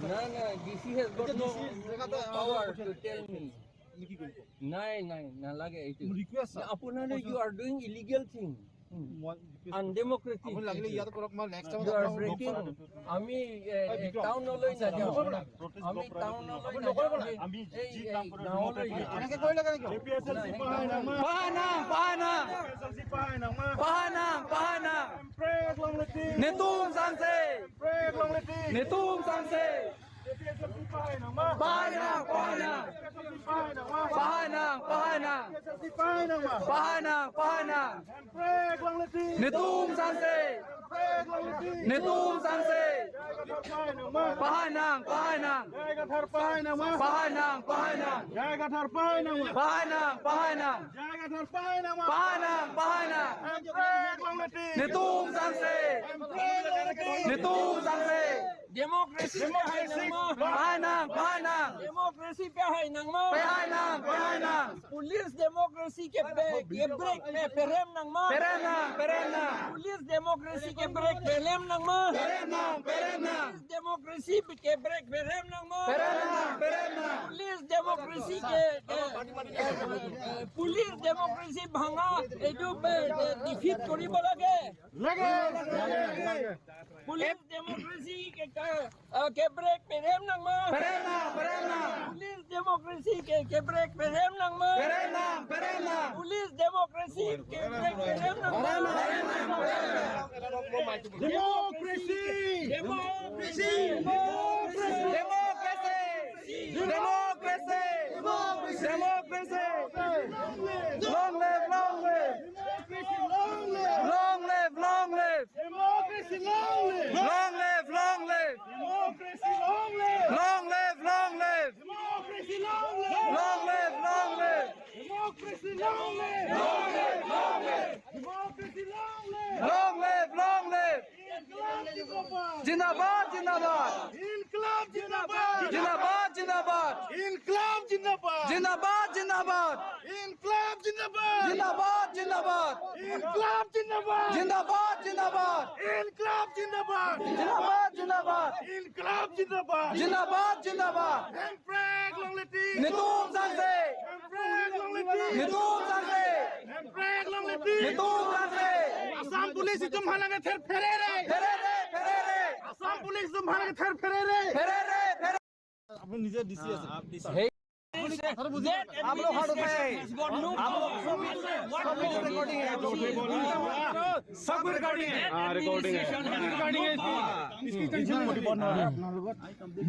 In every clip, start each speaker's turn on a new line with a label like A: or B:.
A: No, DC has got no power to tell me. নালাগে এইটো আপোনাৰ you are doing illegal thing undemocratic you are breaking আমি টাউনলৈ নাযাওঁ আমি টাউনলৈ নাযাওঁ এই গাঁৱলৈ এনেকৈ কৰিলে কেনেকৈ পাহানা নেতুম সাংসে Pahana Netum sanse Pahanang Netum sanse Democracy Pahanang Democracy Pahanang Police democracy ke break perem nang ma Police democracy ke break perem nang ma Police democracy ke break perem nang ma Police democracy ke Police democracy bhanga etu defeat koribo lage Police democracy ke break perem nang ma Police democracy ke break perem nang ma Police democracy ke break perem nang ma Long live democracy Jindabad Inqilab Jindabad Inqilab Jindabad Inqilab Jindabad Inqilab Jindabad Inqilab Jindabad Inqilab Jindabad Inqilab Jindabad Jindabad Jindabad Inqilab Jindabad Jindabad Jindabad Inqilab Jindabad Jindabad Jindabad Handbrake Longleti Netum sanse Handbrake Longleti Netum sanse Handbrake Longleti Netum sanse Assam police तुम्हारे थेर फेरे रे Assam police तुम्हारे थेर फेरे रे आप निजे डीसी আছে आप लोग हट गए आप लोग रिकॉर्डिंग है सब रिकॉर्डिंग है रिकॉर्डिंग है इसकी टेंशन मोटी बन रहा है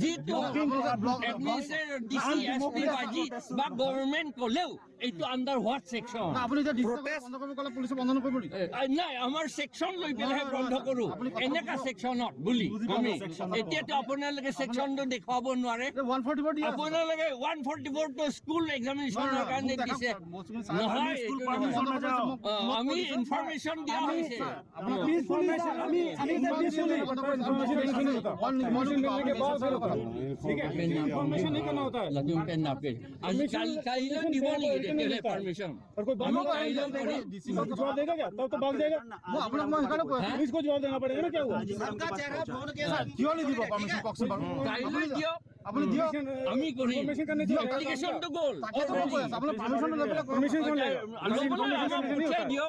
A: जी तो एडमिनिस्ट्रेटर डीसी एसपी बाजी বা গভর্নমেন্ট কোলেও এইটো আন্ডার হোয়াট সেকশন আপনি যে প্রটেস্ট বন্ধ কৰিব কলে পুলিশে বন্ধ নকৰিব নাই আমাৰ সেকশন লৈ পেলাই বন্ধ কৰো এনেকা সেকশনত বুলি আমি এতিয়াতো আপোনালোকে সেকশনটো দেখাব নোৱাৰে 144 আপোনালোকে 144 তো স্কুল এক্সামিনেশনৰ কাৰণে দিছে নহয় স্কুল পারমিশন না যাও আমি ইনফরমেশন দিয়া হৈছে আপনি ইনফরমেশন আমি ইনফরমেশন मिलने के बाद ठीक है इन्फॉर्मेशन नहीं करना होता है लड्डू पेन ना पे आज कल দিব नहीं देते परमिशन और कोई हम डीसी को जवाब देगा क्या तब तो भाग जाएगा वो अपना पुलिस को जवाब देना पड़ेगा ना क्या हुआ सबका चेहरा फोन के साथ क्यों नहीं দিব परमिशन पक्ष गाइडलाइन दियो আপনি দিও আমি করি ইনফরমেশন करने दियो एप्लीकेशन तो गोल আপনি পারমিশন লেভেলে পারমিশন কোন লাগে पूछे दियो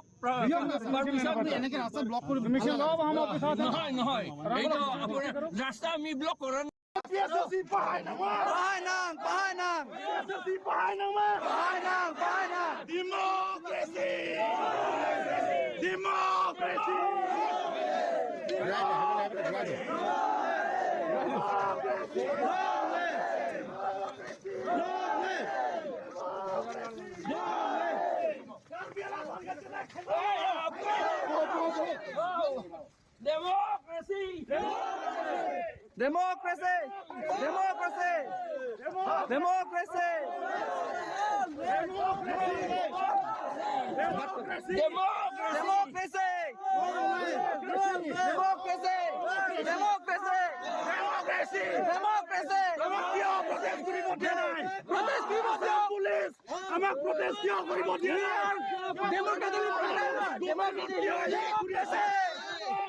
A: परमिशन देने के रास्ता ब्लॉक করে परमिशन लो हम आपके साथ नहीं এই তো আপনি রাস্তা আমি ব্লক করেন PSC Pahanang PSC Pahanang Democracy Democracy!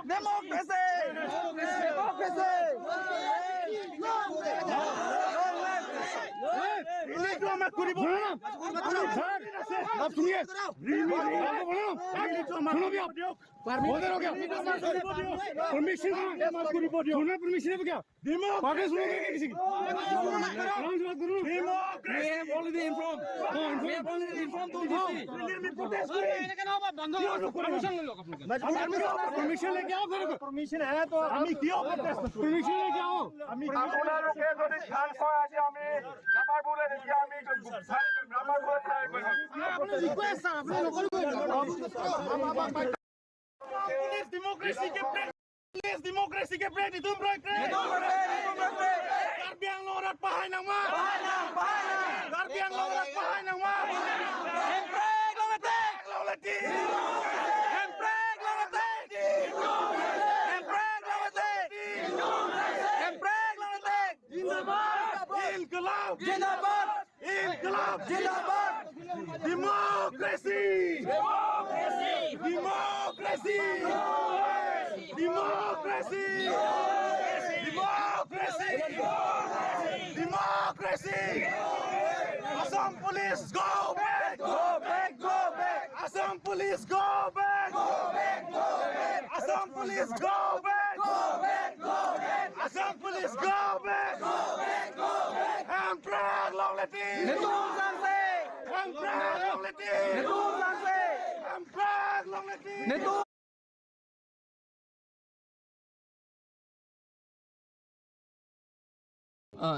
A: Democracy! मत करिब आप सुनिए सुनो भी आप बोल हो गया परमिशन मत करिब सुनना परमिशन है क्या आगे सुनोगे किसी की परमिशन लेके आओ परमिशन है तो আমি কিয় परमिशन लेके आओ আমি আপোনালোকে যদি ধান কয় আজি আমি নাম্বার বলে দেখি আমি নাম্বার বলে ট্রাই কৰিম আপুনি রিকোয়েস্ট স্যার আপনি নকৰিব पुलिस डेमोक्रेसी के ब्रेक तुम break Garbiang lorat pahay nang ma Garbiang lorat pahay nang ma Empreg loratek loratek Empreg loratek Empreg loratek Empreg loratek Inqilab Jindabad Inqilab Jindabad Democracy Democracy Democracy Democracy Democracy Assam police go back go back go back Assam police go back go back go back Assam police go back go back go back Assam police go back go back go back Empreg Longleti Netum Sanse Empreg Longleti Netum Sanse Empreg Longleti Netum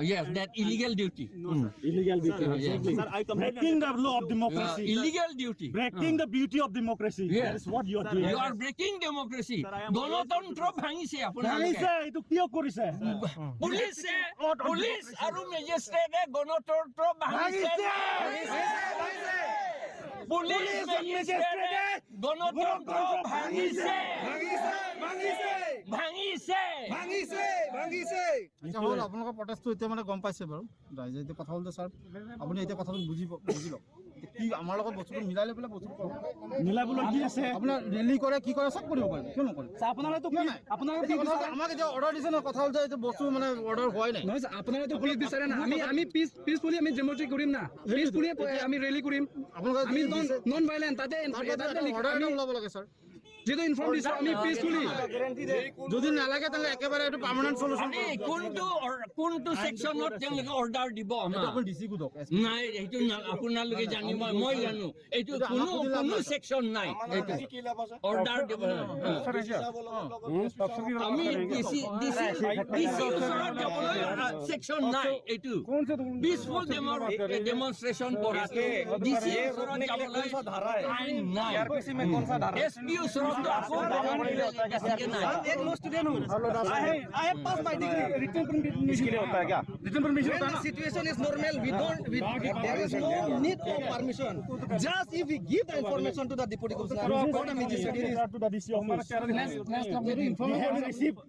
B: Yes, that illegal duty.
A: Illegal duty.
B: Exactly.
A: Sir, I breaking the law of democracy.
B: Illegal duty.
A: Breaking the beauty of democracy.
B: Yes.
A: That is what you are doing.
B: You are breaking democracy. গণতন্ত্ৰ ভাঙিছে আপোনালোকে
A: ভাঙিছে এইটো কিয় কৰিছে
B: police আৰু মেজিষ্ট্ৰেটে গণতন্ত্ৰ ভাঙিছে পুলিচ মেজিষ্ট্ৰেটে গণতন্ত্ৰ ভাঙিছে
C: আচ্ছা হ'ল আপোনালোকৰ প্ৰটেষ্টটো এতিয়া মানে গম পাইছে বাৰু ৰাইজে এতিয়া কথা হ'ল যে ছাৰ আপুনি এতিয়া কথাটো বুজি লওক কি আমাৰ লগত বস্তুটো মিলাই লৈ পেলাই বস্তুটো কৰক
A: মিলাবলৈ কি আছে
C: আপোনাৰ ৰেলী কৰে কি কৰে চব কৰিব পাৰিব কিয় নকৰে
A: আপোনালোকে
C: কিয় নাই আপোনালোকে আমাক এতিয়া অৰ্ডাৰ দিছে ন কথা হ'ল যে এইটো বস্তু মানে অৰ্ডাৰ হোৱাই নাই
D: নহয় আপোনালোকে পুলিচ বিচাৰে না আমি পিছফুলি আমি ডেমনষ্ট্ৰেট কৰিম না পিছফুলি আমি ৰেলী কৰিম
C: আপোনালোকে
D: আমি নন ভাইলেন্ট তাতে
C: অৰ্ডাৰ এটা ওলাব লাগে ছাৰ
D: যেটো ইনফৰ্ম দিছো আমি পিছফুলি
C: যদি নালাগে তাহলে একেবাৰে এইটো পাৰ্মানেন্ট সলিউশন
B: কোনটো সেকশনত তেওঁলোকে অৰ্ডাৰ দিব
C: আপুনি ডিসি কো দক
B: নাই এইটো আপোনালোকে জানিব মই জানো এইটো কোনো সেকশন নাই এইটো অৰ্ডাৰ দিব আমি ডিসি সেকশন নাই এইটো পিছফুল ডেমনস্ট্রেশন কৰাকে ডিসি আইন নাই এসপি
A: एक लो स्टूडेंट हूँ I have passed my degree return permission इसके लिए होता है क्या रिटर्न परमिशन होता है ना
E: situation is normal there is no need of permission just if we give the information to the deputy commissioner or the magistrate
A: to the DC office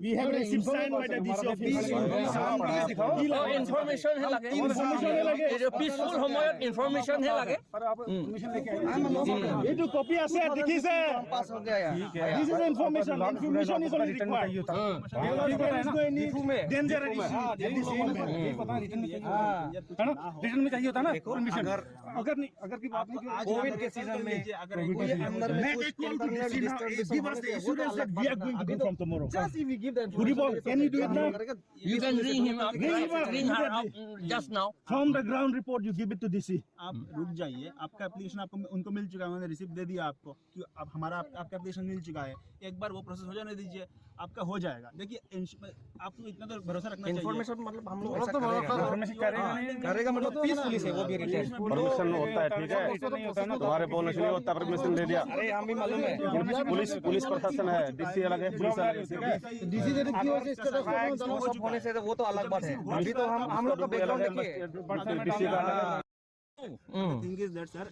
A: we have received signed by the DC office
B: information হে লাগে পিছফুল সময়ত information হে লাগে
A: এইটো copy আছে দেখিছে
E: pass ho gaya
A: this is information is only required danger है ना रिटर्न में चाहिए होता ना परमिशन अगर नहीं अगर की बात नहीं
E: कोविड के सीजन में अगर कोई अंदर में कुछ
A: give us the assurance that we are going to do from tomorrow
E: just if we give the
A: can you do it now
B: You can ring him up, ring her up just now.
A: from the ground report you give it to DC
F: आप रुक जाइए आपका application आपको उनको मिल चुका है उन्होंने receipt दे दिया आपको कि अब हमारा आपका एप्लीकेशन मिल चुका है एक बार वो प्रोसेस हो जाने दीजिए आपका हो जाएगा देखिए आपको इतना तो भरोसा रखना चाहिए
E: इन्फॉर्मेशन मतलब हम लोग
F: करेगा मतलब पीसफुली से वो भी रिटर्न
G: परमिशन होता है ठीक है तुम्हारे बोलने से नहीं होता परमिशन दे दिया
E: अरे हम भी मालूम है
G: पुलिस प्रशासन है डीसी अलग है पुलिस अलग है ठीक है
C: डीसी जे की होছে স্ট্যাটাস
E: वो सब होने से वो तो अलग बात है अभी तो हम लोग का बैकग्राउंड देखिए
G: डीसी का अलग है
F: थिंग इज दैट सर